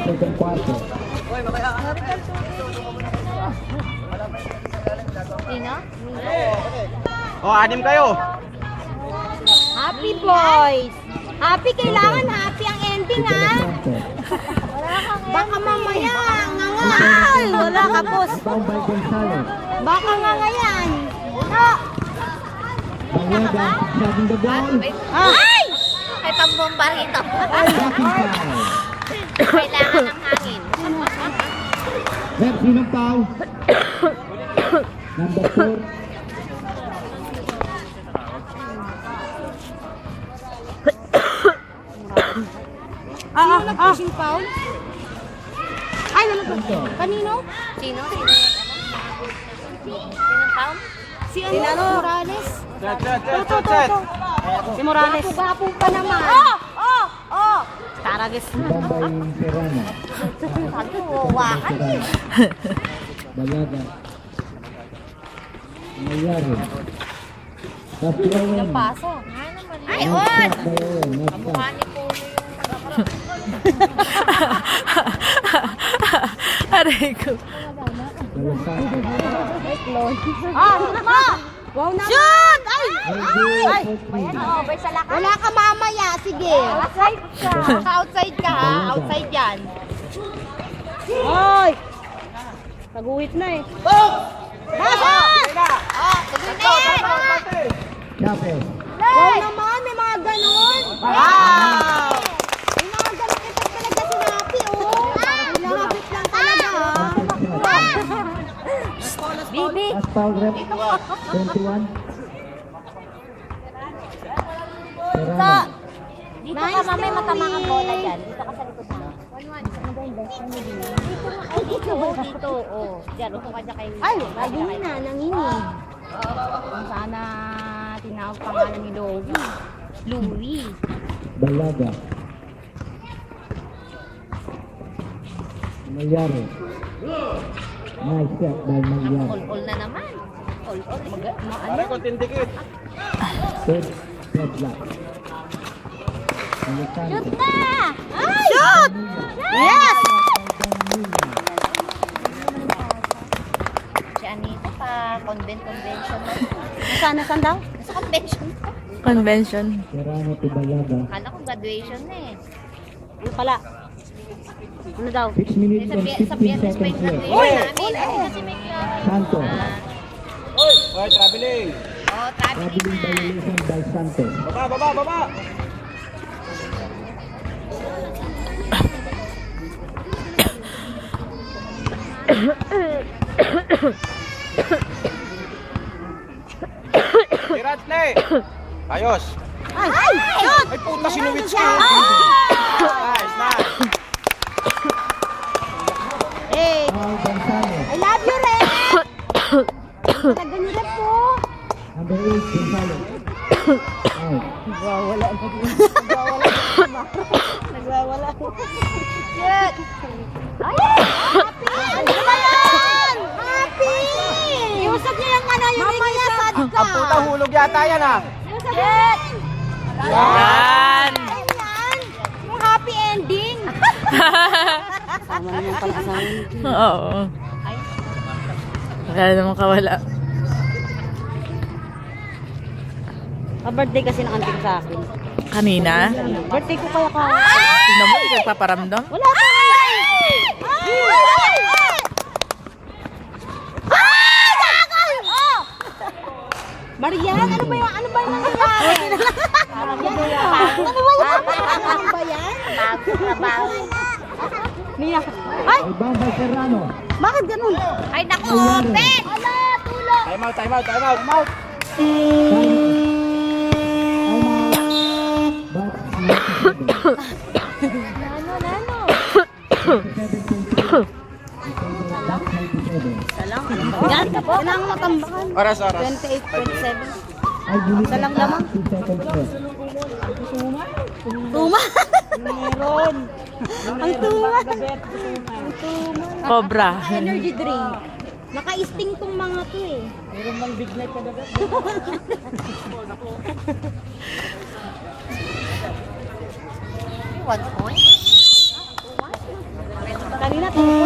second quarter. Sino? Oh, anim kayo. Happy boys! Happy, kailangan happy ang ending, ha? Baka mamaya, ngangal! Wala ka, boss. Rebound by Gonzalez. Baka ngangayan. No! Banyaga having the ball. Ay! Ay, pambomba rito. Blocking foul. Kailangan ng hangin. Referee ng foul. Number 4. Sino nag-pushing foul? Ay, kanino? Sino? Sinong taon? Si ano? Morales? Set, set, set, set, set. Si Morales. Gwapo pa naman. Taragis na. Rebound by Serrano. Wakan. Banyaga. Nangyari. That's the win. Paso. Ay, Nice on! shot by Owen. Nice Mukha shot. ni Polo yung... Aray ko. Wow na. Shoot! Ay! Ay! Bay sa lakas. Wala ka mamaya. Sige. Outside ka. Outside ka, ha? Outside yan. Ay! Taguhit na eh. Basag! Chape. Wow naman, may mga ganon. Wow! May mga ganon ito talaga sinabi, oh. Pinakapit lang talaga, Bibi. Last foul rep. 21. Serrano. Dito ka, mamay matama kang bola dyan. Dito ka sa likod na. Dito, dito. Oh, dyan, upo ka dyan kay... Ay, ayun na, nanginig. Kung sana tinawag pangalan ni Louie. Louie. Banyaga. Nangyari. Nice shot by Nangyari. All na naman. All. Parang konting dikit. Third red block. Alexander. Shoot! Yes! Si Anita pa, convention. Nasaan daw? Nasa convention. Convention. Serrano to Banyaga. Akala ko graduation na eh. Ano pala? Ano daw? 6 minutes and Sa 15 Biyernes may seconds left. graduation namin. Kasi may klaro. Santos. Oy, traveling. Oh, traveling Traveling na. violation by Santos. Baba. Iratle. Ayos. Ay! Shoot! Ay, puta, sinuwit ko. Nice. Hey! Paul Gonzalez. I love you, Rep! Talaga ni Rep po. Number 8, Gonzalez. Out. Nagwawala. Shit! Ay! Happy! Ano ba yan? Happy! Iusap niyo yung ano, yung mamaya sad ka. Ang puta, hulog yata yan ah. Shit! Yan! Ayun yan! Yung happy ending. Sama naman pala sa amin. Oo. Wala namang kawala. Birthday kasi ng anting sa akin. Kanina? Birthday ko kaya ka. Tingnan mo, hindi nagpaparamdam. Wala pa! Marian, ano ba yan? Ano ba yung nangyayari? Ano ba yan? Ano ba yan? Trabaho. Mia. Ay! Rebound by Serrano. Bakit ganun? Ay, naku, open! Ala, tulog! Time out. But not Nano. 97.3. Yan, yan ang matambakan. Oras. 28.7. Ay, gilit Isa lang lamang. 2 seconds left. Tuma! Meron! Ang tuma! Ang tuma! Cobra. Energy drink. Naka-sting tong mga to eh. Meron bang big night kada gabi? 1 point. Kanina, 2 points.